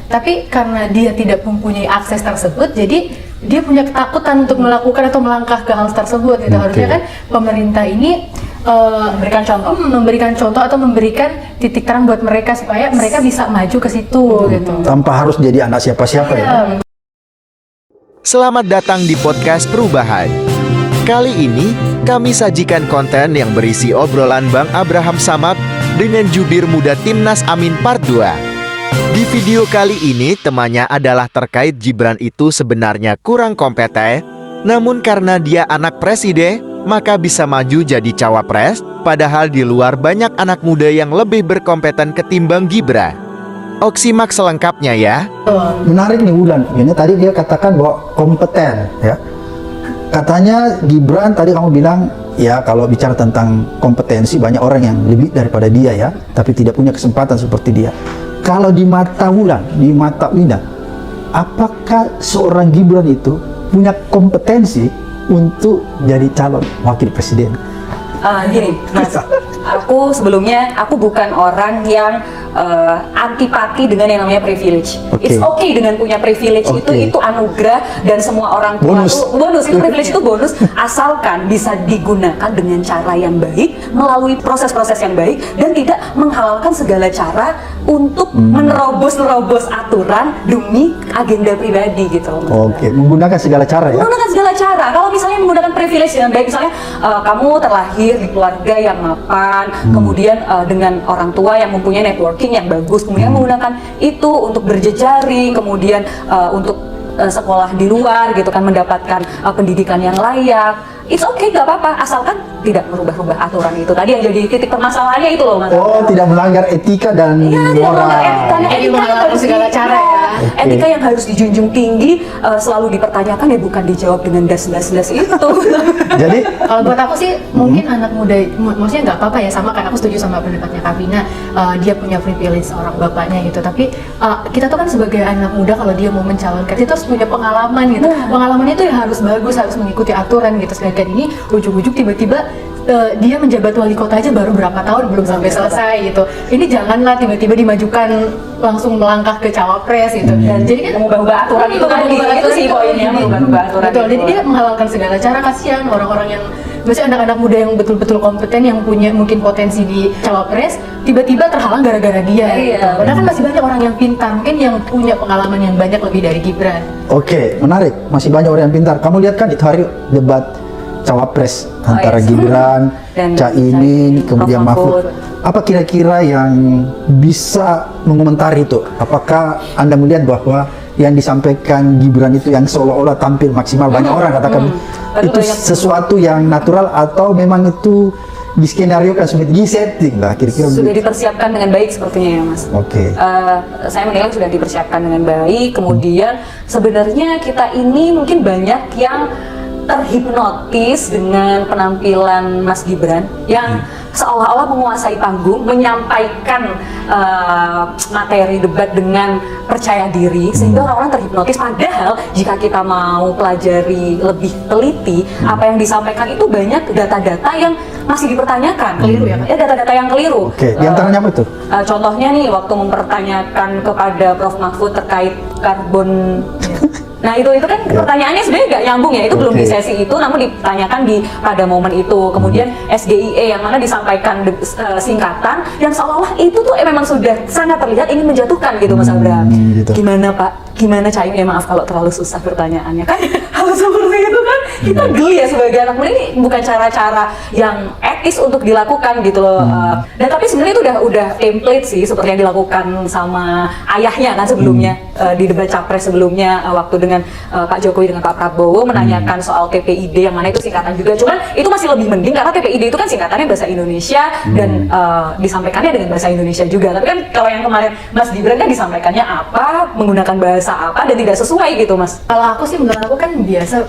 Tapi karena dia tidak mempunyai akses tersebut, jadi dia punya ketakutan untuk melakukan atau melangkah ke hal tersebut gitu. Harusnya kan pemerintah ini memberikan contoh atau memberikan titik terang buat mereka supaya mereka bisa maju ke situ gitu. Tanpa harus jadi anak siapa-siapa ya. Selamat datang di podcast Perubahan. Kali ini kami sajikan konten yang berisi obrolan Bang Abraham Samad dengan jubir muda Timnas Amin Part 2. Di video kali ini temanya adalah terkait Gibran itu sebenarnya kurang kompeten, namun karena dia anak presiden, maka bisa maju jadi cawapres, padahal di luar banyak anak muda yang lebih berkompeten ketimbang Gibran. Simak selengkapnya ya. Menarik nih Wulan, ini tadi dia katakan bahwa kompeten ya. Katanya Gibran tadi kamu bilang ya kalau bicara tentang kompetensi banyak orang yang lebih daripada dia ya, tapi tidak punya kesempatan seperti dia. Kalau di mata Wulan, di mata Winda, apakah seorang Gibran itu punya kompetensi untuk jadi calon wakil presiden? Gini, Mas, aku sebelumnya bukan orang yang antipati dengan yang namanya privilege. It's okay dengan punya privilege, itu anugerah dan semua orang tua bonus. Itu privilege itu bonus asalkan bisa digunakan dengan cara yang baik, melalui proses-proses yang baik dan tidak menghalalkan segala cara untuk menerobos aturan demi agenda pribadi gitu. Menggunakan segala cara ya. Menggunakan segala cara. Kalau misalnya menggunakan privilege dengan baik, misalnya kamu terlahir di keluarga yang mapan, kemudian dengan orang tua yang mempunyai networking yang bagus, kemudian menggunakan itu untuk berjejaring, kemudian untuk sekolah di luar gitu kan, mendapatkan pendidikan yang layak. It's okay, gak apa-apa, asalkan tidak merubah-rubah aturan itu. Tadi yang jadi titik permasalahannya itu loh, Mas. Tidak melanggar etika dan moral. Tidak melanggar etika. Etika yang harus segala cara ya. Etika yang harus dijunjung tinggi, selalu dipertanyakan ya, bukan dijawab dengan das itu. Jadi kalau buat aku sih mungkin anak muda, maksudnya nggak apa-apa ya, sama kan aku setuju sama pendapatnya Kavina, dia punya privilege orang bapaknya gitu. Tapi kita tuh kan sebagai anak muda kalau dia mau mencalonkan, itu harus punya pengalaman gitu. Pengalamannya itu ya harus bagus, harus mengikuti aturan gitu. Sedangkan ini ujuk-ujuk tiba-tiba dia menjabat wali kota aja baru berapa tahun, belum sampai selesai gitu. Ini janganlah tiba-tiba dimajukan langsung melangkah ke cawapres gitu. Dan jadi kan mengubah aturan itu kan itu sih poinnya, mengubah aturan. Betul. Jadi dia menghalalkan segala cara. Kasihan orang-orang yang maksudnya anak-anak muda yang betul-betul kompeten, yang punya mungkin potensi di cawapres, tiba-tiba terhalang gara-gara dia gitu. Padahal kan masih banyak orang yang pintar, mungkin yang punya pengalaman yang banyak lebih dari Gibran. Menarik. Masih banyak orang yang pintar. Kamu lihat kan itu hari debat cawapres antara Gibran, Caimin, kemudian Mahfud. Apa kira-kira yang bisa mengomentari itu? Apakah Anda melihat bahwa yang disampaikan Gibran itu yang seolah-olah tampil maksimal, banyak orang katakan itu sesuatu yang natural atau memang itu diskenariokan, sudah disetting lah kira-kira? Sudah dipersiapkan dengan baik sepertinya ya, Mas. Saya menilai sudah dipersiapkan dengan baik. Kemudian sebenarnya kita ini mungkin banyak yang terhipnotis dengan penampilan Mas Gibran yang seolah-olah menguasai panggung, menyampaikan materi debat dengan percaya diri sehingga orang-orang terhipnotis. Padahal jika kita mau pelajari lebih teliti, apa yang disampaikan itu banyak data-data yang masih dipertanyakan. Keliru ya, data-data yang keliru. Di antaranya apa itu? Contohnya nih, waktu mempertanyakan kepada Prof. Mahfud terkait karbon. Nah itu kan pertanyaannya sebenarnya nggak nyambung ya, itu belum di sesi itu, namun ditanyakan pada momen itu. Kemudian SGIE yang mana disampaikan singkatan yang seolah-olah itu tuh memang sudah sangat terlihat ingin menjatuhkan gitu, Mas Abraham. Gimana Pak? Gimana Caimin? Maaf kalau terlalu susah pertanyaannya kan. Hal seperti itu kan kita geli ya sebagai anak muda, ini bukan cara-cara yang etis untuk dilakukan gitu loh. Dan tapi sebenarnya itu udah template sih seperti yang dilakukan sama ayahnya kan sebelumnya, di debat capres sebelumnya, waktu dengan Pak Jokowi dengan Pak Prabowo menanyakan soal TPID yang mana itu singkatan juga. Cuman itu masih lebih mending karena TPID itu kan singkatannya bahasa Indonesia dan disampaikannya dengan bahasa Indonesia juga. Tapi kan kalau yang kemarin Mas Gibran kan disampaikannya apa, menggunakan bahasa apa dan tidak sesuai gitu, Mas. Kalau aku sih, menurut aku kan biasa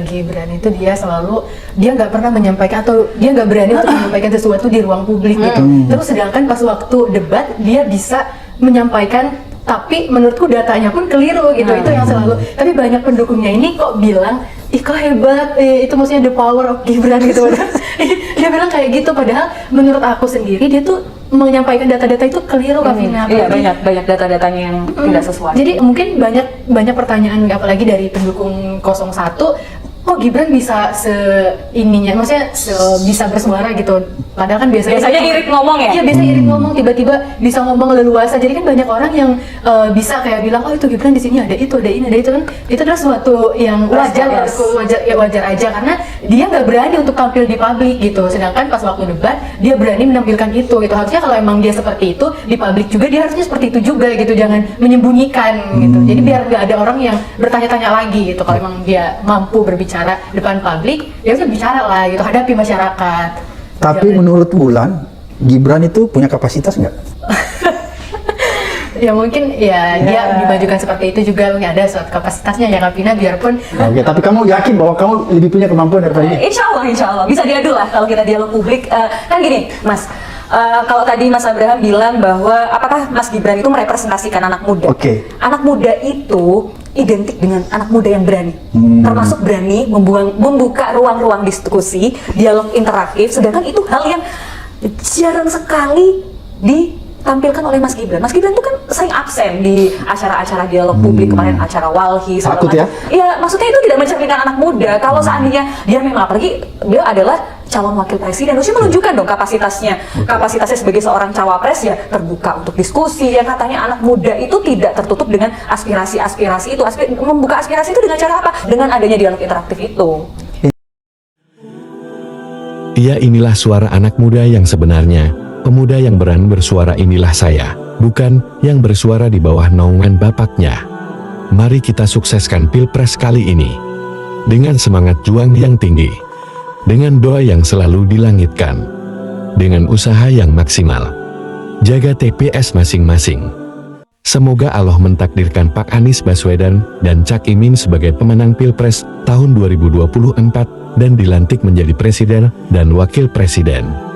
Gibran itu dia selalu, dia nggak pernah menyampaikan atau dia nggak berani untuk menyampaikan sesuatu di ruang publik gitu. Terus sedangkan pas waktu debat dia bisa menyampaikan tapi menurutku datanya pun keliru gitu. Itu yang selalu. Tapi banyak pendukungnya ini kok bilang, ih kok hebat, itu maksudnya the power of Gibran gitu. Dia bilang kayak gitu, padahal menurut aku sendiri dia tuh menyampaikan data-data itu keliru, Kak Vina. Iya, banyak data-datanya yang tidak sesuai. Jadi mungkin banyak pertanyaan, apalagi dari pendukung 01, kok Gibran bisa maksudnya bisa bersuara gitu. Padahal kan biasanya irit ngomong ya? Iya, biasanya irit ngomong, tiba-tiba bisa ngomong leluasa. Jadi kan banyak orang yang bisa kayak bilang, oh itu Gibran di sini ada itu, ada ini, ada itu kan. Itu adalah suatu yang wajar aja, karena dia nggak berani untuk tampil di publik gitu. Sedangkan pas waktu debat dia berani menampilkan itu. Itu harusnya kalau emang dia seperti itu di publik juga, dia harusnya seperti itu juga gitu. Jangan menyembunyikan gitu. Jadi biar nggak ada orang yang bertanya-tanya lagi gitu. Kalau emang dia mampu berbicara depan publik, dia harus bicara lah gitu, hadapi masyarakat. Tapi menurut Wulan, Gibran itu punya kapasitas nggak? Ya mungkin ya dia dimajukan seperti itu juga mungkin ada suatu kapasitasnya ya Kak Vina, biarpun Oke, tapi kamu yakin bahwa kamu lebih punya kemampuan daripada dia? Insya Allah bisa diadu lah kalau kita dialog publik. Kan gini, Mas. Kalau tadi Mas Abraham bilang bahwa apakah Mas Gibran itu merepresentasikan anak muda? Oke. Anak muda itu identik dengan anak muda yang berani, termasuk berani membuka ruang-ruang diskusi, dialog interaktif. Sedangkan itu hal yang jarang sekali ditampilkan oleh Mas Gibran. Mas Gibran itu kan sering absen di acara-acara dialog publik, kemarin acara Walhi. Takut ya? Iya, maksudnya itu tidak mencerminkan anak muda. Kalau seandainya dia memang, apalagi dia adalah calon wakil presiden, harusnya menunjukkan dong kapasitasnya sebagai seorang cawapres ya, terbuka untuk diskusi. Yang katanya anak muda itu tidak tertutup dengan aspirasi-aspirasi itu. Membuka aspirasi itu dengan cara apa? Dengan adanya dialog interaktif itu. Iya, inilah suara anak muda yang sebenarnya. Pemuda yang berani bersuara inilah saya, bukan yang bersuara di bawah naungan bapaknya. Mari kita sukseskan Pilpres kali ini dengan semangat juang yang tinggi, dengan doa yang selalu dilangitkan, dengan usaha yang maksimal. Jaga TPS masing-masing. Semoga Allah mentakdirkan Pak Anies Baswedan dan Cak Imin sebagai pemenang Pilpres tahun 2024 dan dilantik menjadi presiden dan wakil presiden.